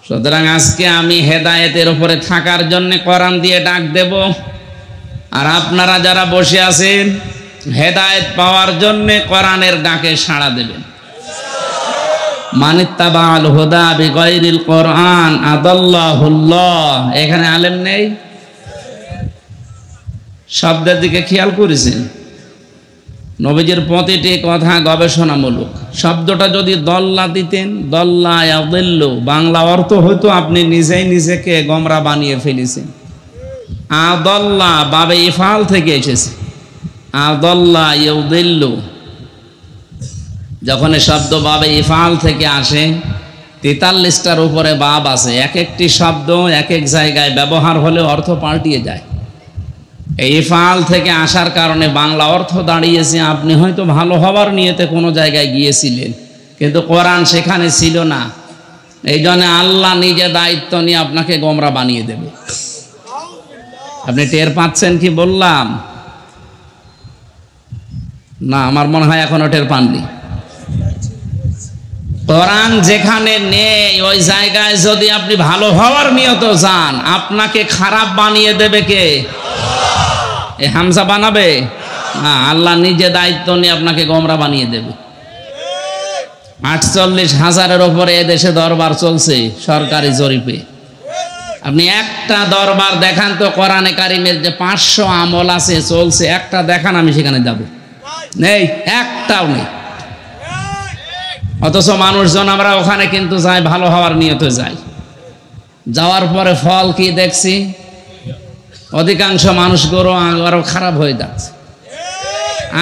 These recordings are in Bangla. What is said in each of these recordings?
সুতরাং আজকে আমি হেদায়েতের উপরে থাকার জন্য কোরআন দিয়ে ডাক দেব, আর আপনারা যারা বসে আছেন হেদায়েত পাওয়ার জন্য কোরআনের ডাকে সাড়া দেবেন। মানিত্তাবাল হুদা বিগাইরিল কোরআন আদাল্লাহুল্লাহ। এখানে আলেম নেই, শব্দের দিকে খেয়াল করেছেন? নবীজির প্রতিটি কথা গবেষণামূলক। শব্দটা যদি দল্লা দিতেন, দল্লা ইয়াদিল্লু, বাংলা অর্থ হয়তো আপনি নিজেই নিজেকে গোমরা বানিয়ে ফেলেছেন। আদাল্লা বাবে ইফাল থেকে এসেছে, আদাল্লা ইয়াদিল্লু। যখন শব্দ বাবে ইফাল থেকে আসে 43টার উপরে বাব আছে, এক একটি শব্দ এক এক জায়গায় ব্যবহার হলে অর্থ পাল্টিয়ে যায়। এই ইফাল থেকে আসার কারণে বাংলা অর্থ দাঁড়িয়েছে আপনি হয়তো ভালো হবার নিয়তে কোনো জায়গায় গিয়েছিলেন, কিন্তু কোরআন সেখানে ছিল না। এই জন্য আল্লাহ নিজে দায়িত্ব নিয়ে আপনাকে গোমরা বানিয়ে দেবে। আপনি টের পাচ্ছেন কি বললাম? না, আমার মনে হয় এখনো টের পাননি। কোরআন যেখানে নেই ওই জায়গায় যদি আপনি ভালো হওয়ার নিয়ত যান, আপনাকে খারাপ বানিয়ে দেবে কে? এ হামজা বানাবে না, আল্লাহ নিজে দায়িত্ব নিয়ে আপনাকে গোমরা বানিয়ে দেবে। 48,000-এর উপরে এদেশে দরবার চলছে সরকারি জরিপে। আপনি একটা দরবার দেখান তো কোরআনে কারিমের যে 500 আমল আছে চলছে, একটা দেখান, আমি সেখানে যাব। নেই, একটাও নেই। অথচ মানুষজন আমরা ওখানে কিন্তু যাই ভালো হওয়ার নিয়তে যাই। যাওয়ার পরে ফল কি দেখছি? অধিকাংশ মানুষগুলো আরো খারাপ হয়ে যাচ্ছে।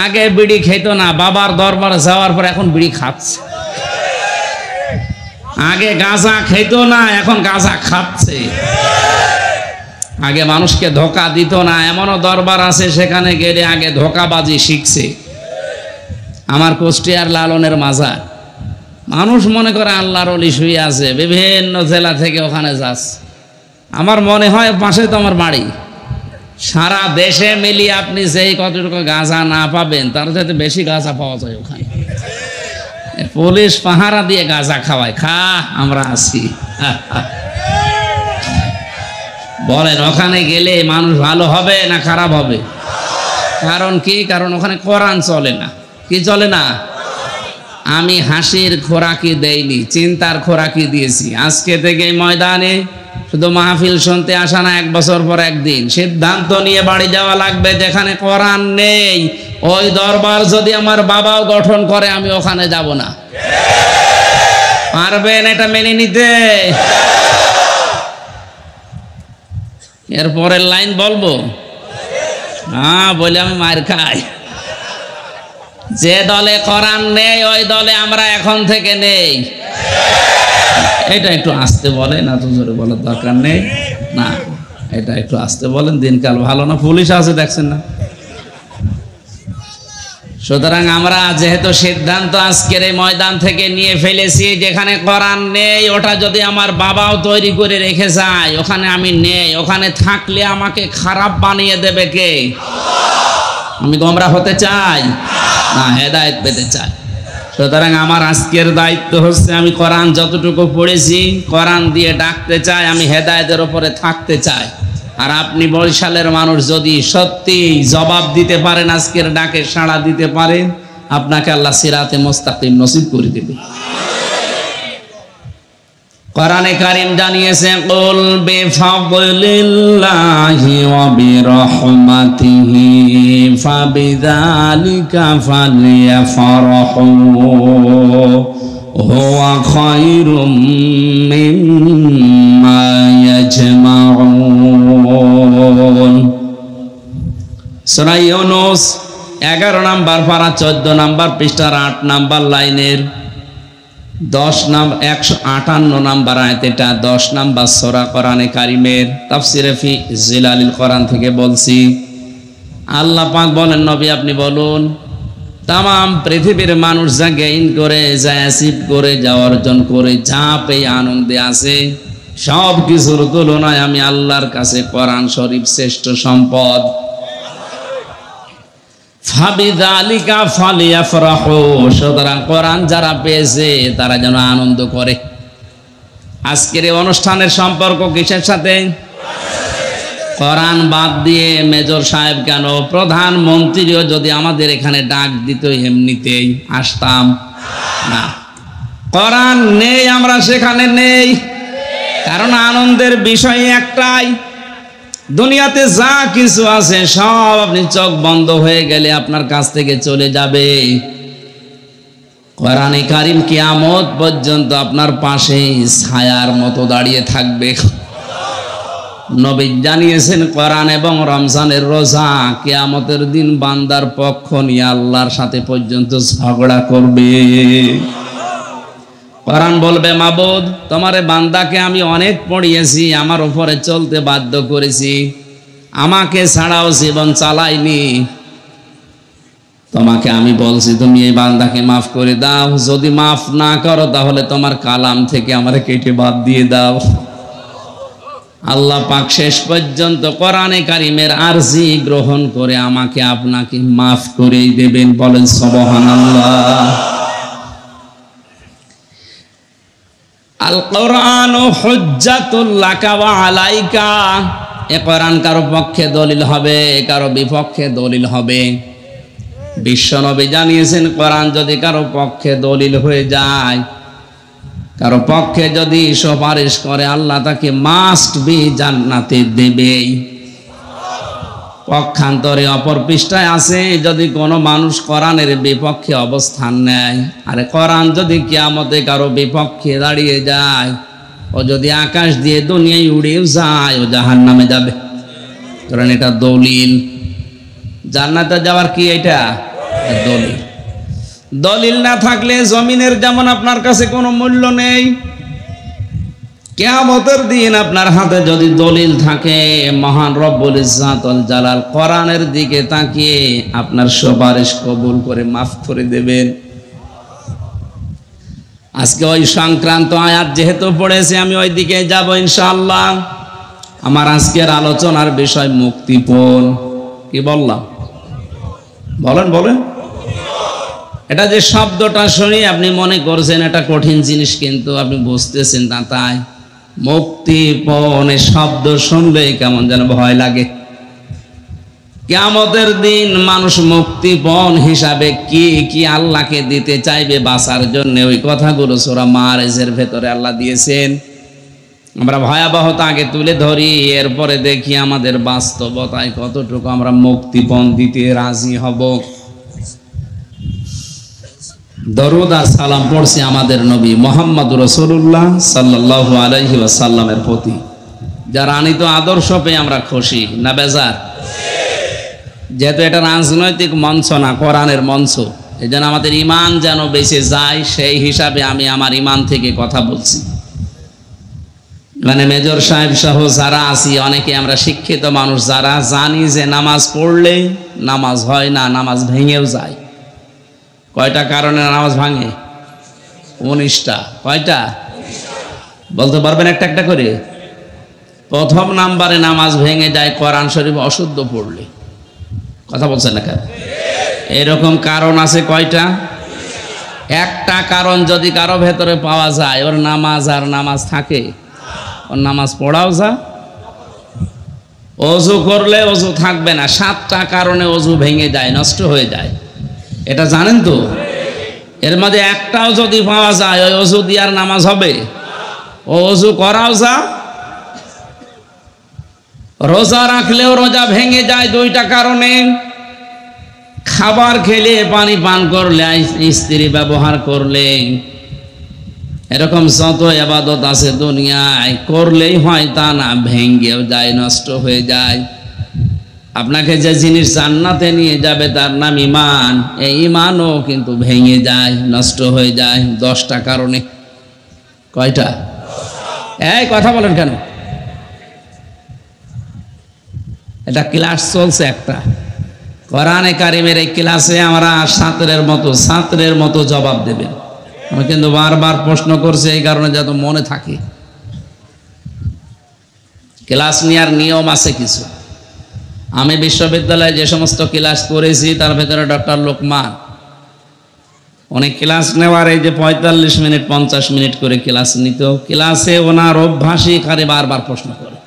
আগে বিড়ি খেত না, বাবার দরবারে যাওয়ার পর এখন বিড়ি খাচ্ছে। আগে গাঁজা খেত না, এখন গাঁজা খাচ্ছে। আগে মানুষকে ধোঁকা দিত না, এমনও দরবার আছে সেখানে গেলে আগে ধোঁকাবাজি শিখছে। আমার কুষ্টিয়ার লালনের মাজার, মানুষ মনে করে আল্লাহর ওলি শুয়ে আছে, বিভিন্ন জেলা থেকে ওখানে যাচ্ছে। আমার মনে হয় পাশে তো আমার বাড়ি। সারা দেশে মিলিয়ে আপনি যেই কতটুকু গাঁজা না পাবেন তার চাইতে বেশি গাঁজা পাওয়া যায় ওখানে। পুলিশ পাহারা দিয়ে গাঁজা খাওয়ায়, খা আমরা আছি। বলেন ওখানে গেলে মানুষ ভালো হবে না খারাপ হবে? কারণ কি? কারণ ওখানে কোরআন চলে না। কি চলে না? আমি হাসির খোরাকি দেইনি, চিন্তার খোরাকি দিয়েছি। আজকে থেকে ময়দানে শুধু মাহফিল শুনতে আসা না, 1 বছর পর একদিন সিদ্ধান্ত নিয়ে বাড়ি যাওয়া লাগবে। যেখানে কোরআন নেই ওই দরবার যদি আমার বাবাও গঠন করে আমি ওখানে যাব না। পারবেন এটা মেনে নিতে? এরপরের লাইন বলবো? হ্যাঁ, বলে আমি মার খাই। যে দলে কোরআন নেই ওই দলে আমরা এখন থেকে নেই। এটা একটু আস্তে বলেন, এত জোরে বলার দরকার নেই। না, এটা একটু আস্তে বলেন, দিনকাল ভালো না, পুলিশ আছে দেখছেন না। সুতরাং আমরা যেহেতু সিদ্ধান্ত আজকের এই ময়দান থেকে নিয়ে ফেলেছি, যেখানে কোরআন নেই ওটা যদি আমার বাবাও তৈরি করে রেখে যায় ওখানে আমি নেই, ওখানে থাকলে আমাকে খারাপ বানিয়ে দেবে কে? আমি গোমরা হতে চাই না, হেদায়েত পেতে চাই। সুতরাং আমার আজকের দায়িত্ব হচ্ছে আমি কোরআন যতটুকু পড়েছি কোরআন দিয়ে ডাকতে চাই, আমি হেদায়েতের উপরে থাকতে চাই। আর আপনি বরিশালের মানুষ যদি সত্যি জবাব দিতে পারেন, আজকের ডাকে সাড়া দিতে পারেন, আপনাকে আল্লাহ সিরাতে মুস্তাকিম নসিব করে দেবে। কোরআনে কারীম জানিয়েছে, কুল বিফাদলিল্লাহি ওয়া বিরহমাতিহি ফাবিযালিকা ফালইফরাহু হুয়া খায়রুম মিম্মা ইয়াজমাউন। সূরা ইউনূস 11 নম্বর পারা 14 নম্বর পৃষ্ঠার 8 নম্বর লাইনের 158 নম্বর আয়াত। এটা 10 নম্বর সূরা কোরআনে কারীমের তাফসীরে ফি জিলালিল কোরআন থেকে বলছি। আল্লাহ পাক বলেন, নবী আপনি বলুন, তাম পৃথিবীর মানুষ যা গেইন করে, যা অ্যাচিভ করে, যা অর্জন করে, যা পেয়ে আনন্দে আছে, সব কিছুর তুলনায় আমি আল্লাহর কাছে কোরআন শরীফ শ্রেষ্ঠ সম্পদ। ফাবিযালিকা ফালিয়াফরাহু, সুতরাং কোরআন যারা পেয়েছে তারা যেন আনন্দ করে। আজকের এই অনুষ্ঠানের সম্পর্ক কিসের সাথে? কোরআন বাদ দিয়ে মেজর সাহেব কেন, প্রধানমন্ত্রীও যদি আমাদের এখানে ডাক দিত এমনিতেই আসতাম না। কোরআন নেই, আমরা সেখানে নেই, কারণ আনন্দের বিষয় একটাই, দুনিয়াতে যা কিছু আছে সব আপনি চোখ বন্ধ হয়ে গেলে আপনার কাছ থেকে চলে যাবে। কোরআনে কারিম কিয়ামত পর্যন্ত আপনার পাশে ছায়ার মতো দাঁড়িয়ে থাকবে। নবী জানিয়েছেন কোরআন এবং রমজানের রোজা কিয়ামতের দিন বান্দার পক্ষ নিয়ে আল্লাহর সাথে পর্যন্ত ঝগড়া করবে। কোরআন বলবে, মাবুদ তোমারে বান্দাকে আমি অনেক পড়িয়েছি, আমার উপরে চলতে বাধ্য করেছি, আমাকে ছাড়াও জীবন চালাইনি, তোমাকে আমি বলছি তুমি এই বান্দাকে মাফ করে দাও, যদি মাফ না করো তাহলে তোমার কালাম থেকে আমারে কেটে বাদ দিয়ে দাও। আল্লাহ পাক শেষ পর্যন্ত কোরআনে কারিমের আরজি গ্রহণ করে আমাকে আপনাকে মাফ করেই দেবেন। বলেন সুবহানাল্লাহ। আল কোরআনু হুজ্জাতুল লাকা ওয়া আলাইকা, এ কোরআন কারো পক্ষে দলিল হবে, কারো বিপক্ষে দলিল হবে। বিশ্বনবী জানিয়েছেন কোরআন যদি কারো পক্ষে দলিল হয়ে যায়, কারো পক্ষে যদি সুপারিশ করে, আল্লাহ তাকে মাস্ট বি জান্নাতে দেবেই। পক্ষান্তরে অপর পৃষ্ঠায় আছে, যদি কোনো মানুষ কোরআনের বিপক্ষে অবস্থান নেয়, আরে কোরআন যদি কিয়ামতে কারো বিপক্ষে দাঁড়িয়ে যায়, ও যদি আকাশ দিয়ে দুনিয়ায় উড়েও যায়, ও জাহান্নামে যাবে। কারণ এটা দলিল। জান্নাতে যাওয়ার কি এটা দলিল। দলিল না থাকলে জমিনের যেমন আপনার কাছে কোনো মূল্য নেই, কিয়ামতের দিন আপনার হাতে যদি দলিল থাকে, মহান রব্বুল ইজ্জাত ওয়াল জালাল কোরআনের দিকে তাকিয়ে আপনার সুপারিশ কবুল করে মাফ করে দেবেন। আজকে ওই সংক্রান্ত আয়াত যেহেতু পড়েছে, আমি ওই দিকে যাব ইনশাআল্লাহ। আমার আজকের আলোচনার বিষয় মুক্তিপণ। কি বললাম? বলেন বলেন। এটা যে শব্দটা শুনি আপনি মনে করছেন এটা কঠিন জিনিস, কিন্তু আপনি বুঝতেছেন না তাই। মুক্তিপণ এই শব্দ শুনলেই কেমন যেন ভয় লাগে। কিয়ামতের দিন মানুষ মুক্তিপণ হিসাবে কি কি আল্লাহকে দিতে চাইবে বাঁচার জন্য, ওই কথাগুলো সূরা মাআরিজের ভেতরে আল্লাহ দিয়েছেন। আমরা ভয়াবহতা আগে তুলে ধরি, এরপরে দেখি আমাদের বাস্তবতায় কতটুকু আমরা মুক্তিপণ দিতে রাজি হব। দরুদ আর সালাম পড়ছি আমাদের নবী মুহাম্মদ রাসূলুল্লাহ সাল্লাল্লাহু আলাইহি ওয়াসাল্লামের প্রতি, যার আনিত আদর্শ পেয়ে আমরা খুশি না বেজার? যেহেতু এটা রাজনৈতিক মঞ্চ না, কোরআনের মঞ্চ, এই জন্য আমাদের ইমান যেন বেঁচে যায়, সেই হিসাবে আমি আমার ইমান থেকে কথা বলছি। মানে মেজর সাহেব সহ যারা আছি, অনেকে আমরা শিক্ষিত মানুষ, যারা জানি যে নামাজ পড়লে নামাজ হয় না, নামাজ ভেঙেও যায়। কয়টা কারণে নামাজ ভাঙে? 19টা। কয়টা বলতে পারবেন একটা একটা করে? প্রথম নাম্বারে নামাজ ভেঙে যায় কোরআন শরীফ অশুদ্ধ পড়লে। কথা বলছেন না কেন? এরকম কারণ আছে কয়টা? একটা কারণ যদি কারো ভেতরে পাওয়া যায়, ওর নামাজ আর নামাজ থাকে, ওর নামাজ পড়াও যা, অজু করলে অজু থাকবে না। 7টা কারণে অজু ভেঙে যায়, নষ্ট হয়ে যায়, এটা জানেন তো? এর মধ্যে একটাও যদি পাওয়া যায়, ওই অজু দিয়ে আর নামাজ হবে? ও অজু করাও যা। রোজা রাখলেও রোজা ভেঙে যায় 2টা কারণে। খাবার খেলে, পানি পান করলে, স্ত্রী ব্যবহার করলে, এরকম যত ইবাদত আছে দুনিয়ায়, করলেই হয় তা না, ভেঙেও যায়, নষ্ট হয়ে যায়। আপনাকে যে জিনিস জান্নাতে নিয়ে যাবে তার নাম ঈমান, এই ঈমানও কিন্তু ভেঙে যায়, নষ্ট হয়ে যায় 10টা কারণে। কয়টা? এই কথা বলেন কেন? এটা ক্লাস চলছে একটা, কোরআনে কারিমের এই ক্লাসে আমরা ছাত্রের মতো জবাব দেবেন। আমি কিন্তু বারবার প্রশ্ন করছি এই কারণে যাতে মনে থাকে। ক্লাস নেওয়ার নিয়ম আছে কিছু। আমি বিশ্ববিদ্যালয়ে যে সমস্ত ক্লাস করেছি তার ভেতরে ডক্টর লোকমান অনেক ক্লাস নেওয়ার এই যে 45 মিনিট 50 মিনিট করে ক্লাস নিত, ক্লাসে ওনার অভ্যাসই খালি বারবার প্রশ্ন করে।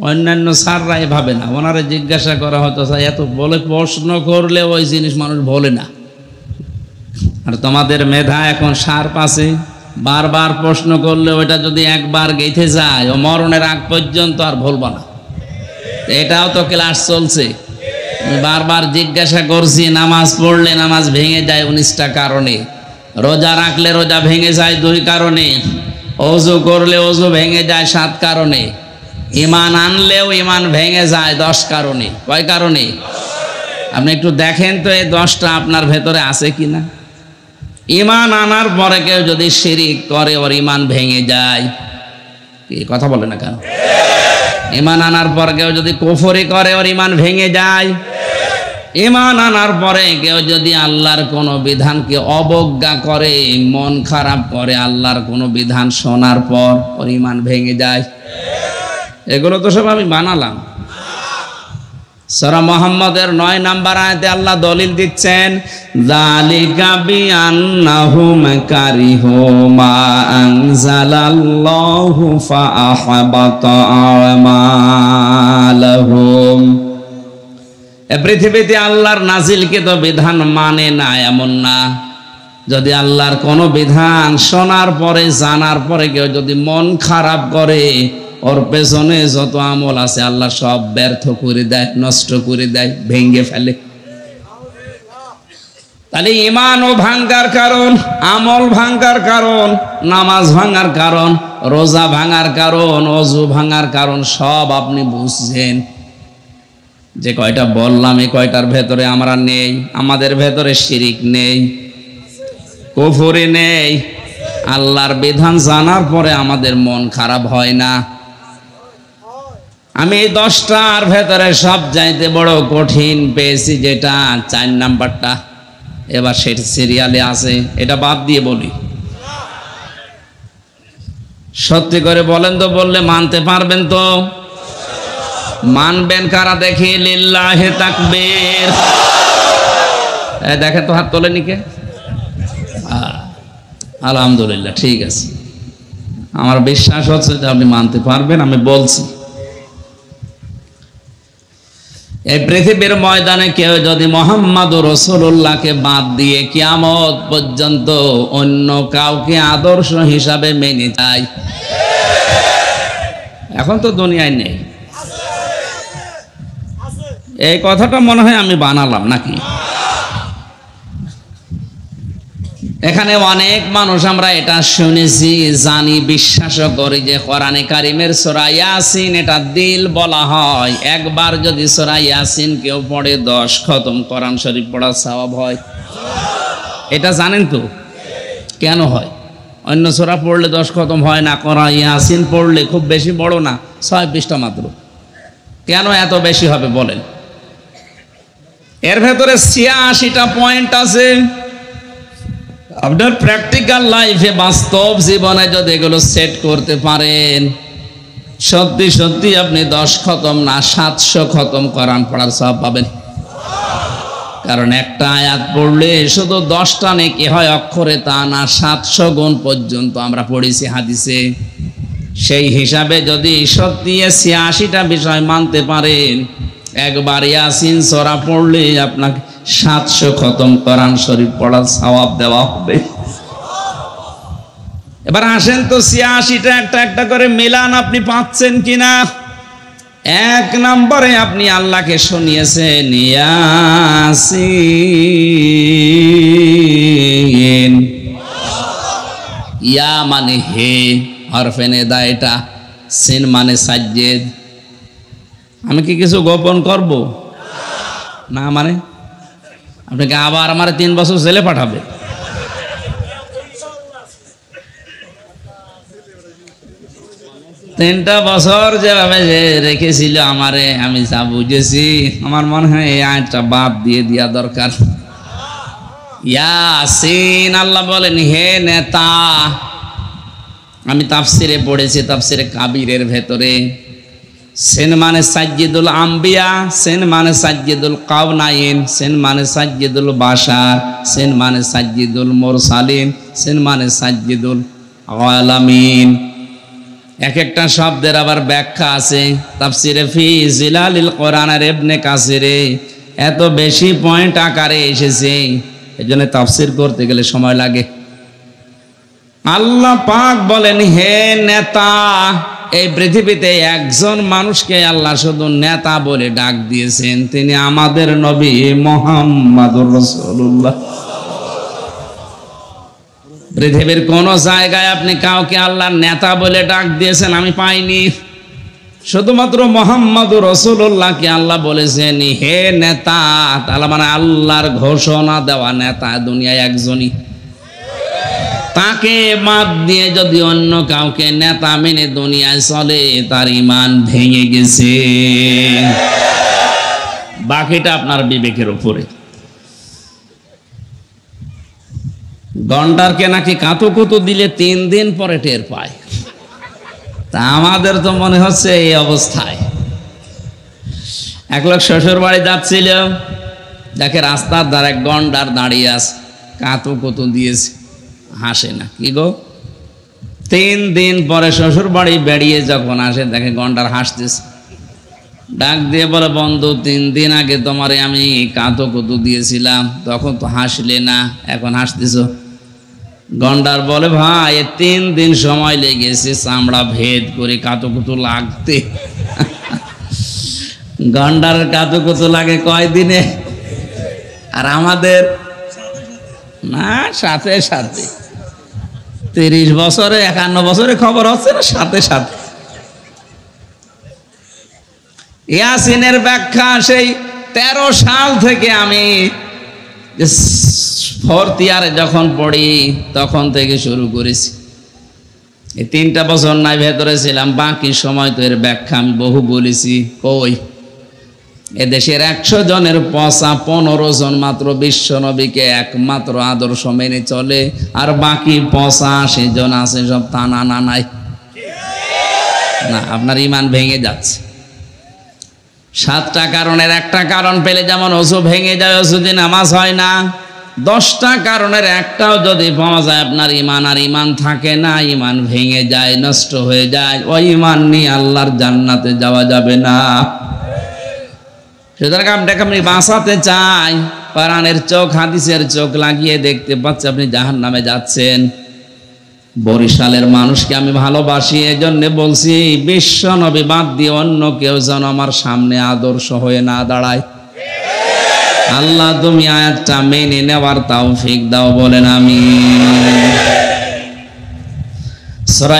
অন্যান্য স্যাররা এভাবে না, ওনারে জিজ্ঞাসা করা হতো এত বলে প্রশ্ন করলে ওই জিনিস মানুষ বলে না। আর তোমাদের মেধা এখন সার পাশে, বারবার প্রশ্ন করলে ওইটা যদি একবার গেঁথে যায় ও মরণের আগ পর্যন্ত আর ভুলবো না। এটাও তো ক্লাস চলছে, বারবার জিজ্ঞাসা করছি। নামাজ পড়লে নামাজ ভেঙে যায় 19টা কারণে, রোজা রাখলে রোজা ভেঙে যায় 2 কারণে, ওযু করলে ওযু ভেঙে যায় 7 কারণে, ঈমান আনলেও ঈমান ভেঙে যায় 10 কারণে। কয় কারণে? আপনি একটু দেখেন তো এই 10টা আপনার ভেতরে আছে কিনা। ঈমান আনার পরে কেউ যদি শিরিক করে ওর ঈমান ভেঙে যায়। কি কথা বলে না কেন? ঈমান আনার পর কেউ যদি কুফরি করে ওর ঈমান ভেঙে যায়। ঈমান আনার পরে কেউ যদি আল্লাহর কোনো বিধানকে অবজ্ঞা করে, মন খারাপ করে, আল্লাহর কোনো বিধান শোনার পর ওর ঈমান ভেঙে যায়। এগুলো তো সব আমি বানালাম। সূরা মুহাম্মদের 9 নম্বর আয়াতে আল্লাহ দলিল দিচ্ছেন, যালিকা বিআন্নাহুম কারিহু মা আনজালাল্লাহু ফাআহবাতা আমালাহুম। এই পৃথিবীতে আল্লাহর নাজিলকৃত বিধান মানে না এমন না। যদি আল্লাহর কোনো বিধান শোনার পরে জানার পরে কেউ যদি মন খারাপ করে, ওর পেছনে যত আমল আছে আল্লাহ সব ব্যর্থ করে দেয়, নষ্ট করে দেয়, ভেঙে ফেলে। তাহলে ঈমানও ভাঙার কারণ, আমল ভাঙার কারণ, নামাজ ভাঙার কারণ, রোজা ভাঙার কারণ, ওযু ভাঙার কারণ সব আপনি বুঝছেন। যে কয়টা বললাম এই কয়টার ভেতরে আমরা নেই। আমাদের ভেতরে শিরিক নেই, কুফরি নেই। আল্লাহর বিধান জানার পরে আমাদের মন খারাপ হয় না। আমি এই 10টার ভেতরে সব চাইতে বড় কঠিন পেয়েছি যেটা 4 নাম্বারটা, এবার সেটা সিরিয়ালে আছে। এটা বাদ দিয়ে বলি, সত্যি করে বলেন তো, বললে মানতে পারবেন তো? মানবেন কারা দেখি? লিল্লাহি তাকবীর। দেখেন তো হাত তোলেনি কে? আলহামদুলিল্লাহ, ঠিক আছে। আমার বিশ্বাস হচ্ছে যে আপনি মানতে পারবেন। আমি বলছি, এই পৃথিবীর ময়দানে কেউ যদি মুহাম্মদুর রাসূলুল্লাহকে বাদ দিয়ে কিয়ামত পর্যন্ত অন্য কাউকে আদর্শ হিসাবে মেনে যায়, এখন তো দুনিয়ায় নেই। এই কথাটা মনে হয় আমি বানালাম নাকি? এখানে অনেক মানুষ আমরা এটা শুনেছি, জানি, বিশ্বাসও করি যে কোরআনে কারিমের সূরা ইয়াসিন এটা দিল বলা হয়। একবার যদি সূরা ইয়াসিন কেউ পড়ে 10 খতম কোরআন শরীফ পড়ার সওয়াব হয়। এটা জানেন তো কেন হয়? অন্য সূরা পড়লে 10 খতম হয় না, কোরআন ইয়াসিন পড়লে খুব বেশি বড় না, 6 পৃষ্ঠা মাত্র। কেন এত বেশি হবে বলেন? এর ভেতরে 86টা পয়েন্ট আছে। আপনার প্র্যাকটিক্যাল লাইফে, বাস্তব জীবনে যদি এগুলো সেট করতে পারেন, সত্যি সত্যি আপনি 10 খতম না 700 খতম কোরআন পড়ার সওয়াব পাবেন। কারণ একটা আয়াত পড়লে শুধু 10টা নেকি হয় অক্ষরে তা না, 700 গুণ পর্যন্ত আমরা পড়েছি হাদিসে। সেই হিসাবে যদি সত্যি 86টা বিষয় মানতে পারেন, একবার ইয়াসিন সূরা পড়লে আপনাকে 700 খতম কোরআন শরীফ পড়ার সওয়াব দেওয়া হবে। এবার আসেন তো 86টা একটা একটা করে মিলান, আপনি পাচ্ছেন কিনা। 1 নম্বরে আপনি আল্লাহকে শুনিয়েছেন ইয়াসিন। ইয়া মানে হে, হরফে নেদা এটা, সিন মানে সাজ্জেদ। আমি কি কিছু গোপন করব না? মানে আপনাকে আবার আমার 3 বছর জেলে পাঠাবে। তিনটা বছর যেভাবে রেখেছিল আমারে, আমি যা বুঝেছি, আমার মনে হয় এই আয়াতটা বাদ দিয়ে দেওয়া দরকার। ইয়াসিন, আল্লাহ বলেন হে নেতা। আমি তাফসিরে পড়েছি, তাফসিরে কাবিরের ভেতরে সিন মানে সাজ্জিদুল আম্বিয়া, সিন মানে সাজ্জিদুল কাওনাইন, সিন মানে সাজ্জিদুল বাশার, সিন মানে সাজ্জিদুল মুরসালিন, সিন মানে সাজ্জিদুল আলামিন। এক একটা শব্দের আবার ব্যাখ্যা আছে। তাফসিরে ফি জিলালিল কোরআনের ইবনে কাসিরে এত বেশি পয়েন্ট আকারে এসেছে, এজন্য তাফসির করতে গেলে সময় লাগে। আল্লাহ পাক বলেন, হে নেতা, এই পৃথিবীতে একজন মানুষকে আল্লাহ শুধু নেতা বলে ডাক দিয়েছেন, তিনি আমাদের নবী মুহাম্মদুর রাসূলুল্লাহ। পৃথিবীর কোন জায়গায় আপনি কাউকে আল্লাহর নেতা বলে ডাক দিয়েছেন আমি পাইনি। শুধুমাত্র মুহাম্মদুর রাসূলুল্লাহকে আল্লাহ বলেছেন হে নেতা, তাহলে মানে আল্লাহর ঘোষণা দেওয়া নেতা দুনিয়ায় একজনই। তাকে বাদ দিয়ে যদি অন্য কাউকে নেতা মেনে দুনিয়ায় চলে, তার ঈমান ভেঙে গেছে। বাকিটা আপনার বিবেকের উপরে। গন্ডারকে নাকি কাতুকুতু দিলে 3 দিন পরে টের পায়, তা আমাদের তো মনে হচ্ছে এই অবস্থায়। এক লোক শ্বশুর বাড়ি যাচ্ছিল, দেখে রাস্তার ধারে এক গন্ডার দাঁড়িয়ে আছে, কাতুকুতু দিয়েছে, হাসে না। কি গো, 3 দিন পরে শ্বশুর বাড়ি বেরিয়ে যখন আসে, দেখে গন্ডার হাসতেছে। ডাক দিয়ে বলে, বন্ধু 3 দিন আগে তোমারে আমি কাতুকুতু দিয়েছিলাম, তখন তো হাসলে না, এখন হাসতেছো। গন্ডার বলে, ভাই 3 দিন সময় লেগেছে চামড়া ভেদ করে কাতুকুতু লাগতে। গন্ডার কাতুকুতু লাগে কয়দিনে, আর আমাদের না সাথে সাথে। 30 বছরে 51 বছরে খবর হচ্ছে না, সাথে সাথে। ইয়াসিনের ব্যাখ্যা সেই 13 সাল থেকে আমি 4th ইয়ারে যখন পড়ি তখন থেকে শুরু করেছি। এই 3টা বছর নাই ভেতরে ছিলাম, বাকি সময় তো এর ব্যাখ্যা আমি বহু বলেছি। কই, এদেশের 100 জনের 15 জন মাত্র বিশ্ব নবীকে একমাত্র আদর্শ মেনে চলে, আর বাকি 85 জন আছে সব টানা না নাই না। আপনার ঈমান ভেঙে যাচ্ছে। 7টা কারণের একটা কারণ পেলে যেমন ওযু ভেঙে যায়, ওযু দিয়ে নামাজ হয় না, 10টা কারণের একটাও যদি পাওয়া যায় আপনার ঈমান আর ঈমান থাকে না, ঈমান ভেঙে যায়, নষ্ট হয়ে যায়। ওই ঈমান নিয়ে আল্লাহর জান্নাতে যাওয়া যাবে না। সুতরাং আপনাকে আপনি বাঁচাতে চাই, কোরআনের চোখ হাদিসের চোখ লাগিয়ে দেখতে পাচ্ছি আপনি জাহান্নামে যাচ্ছেন। বরিশালের মানুষকে আমি ভালোবাসি, এজন্য বলছি বিশ্ব নবী বাদ দিয়ে অন্য কেউ যেন আমার সামনে আদর্শ হয়ে না দাঁড়ায়। আল্লাহ তুমি আয়াতটা মেনে নেওয়ার তৌফিক দাও, বলেন আমিন। সূরা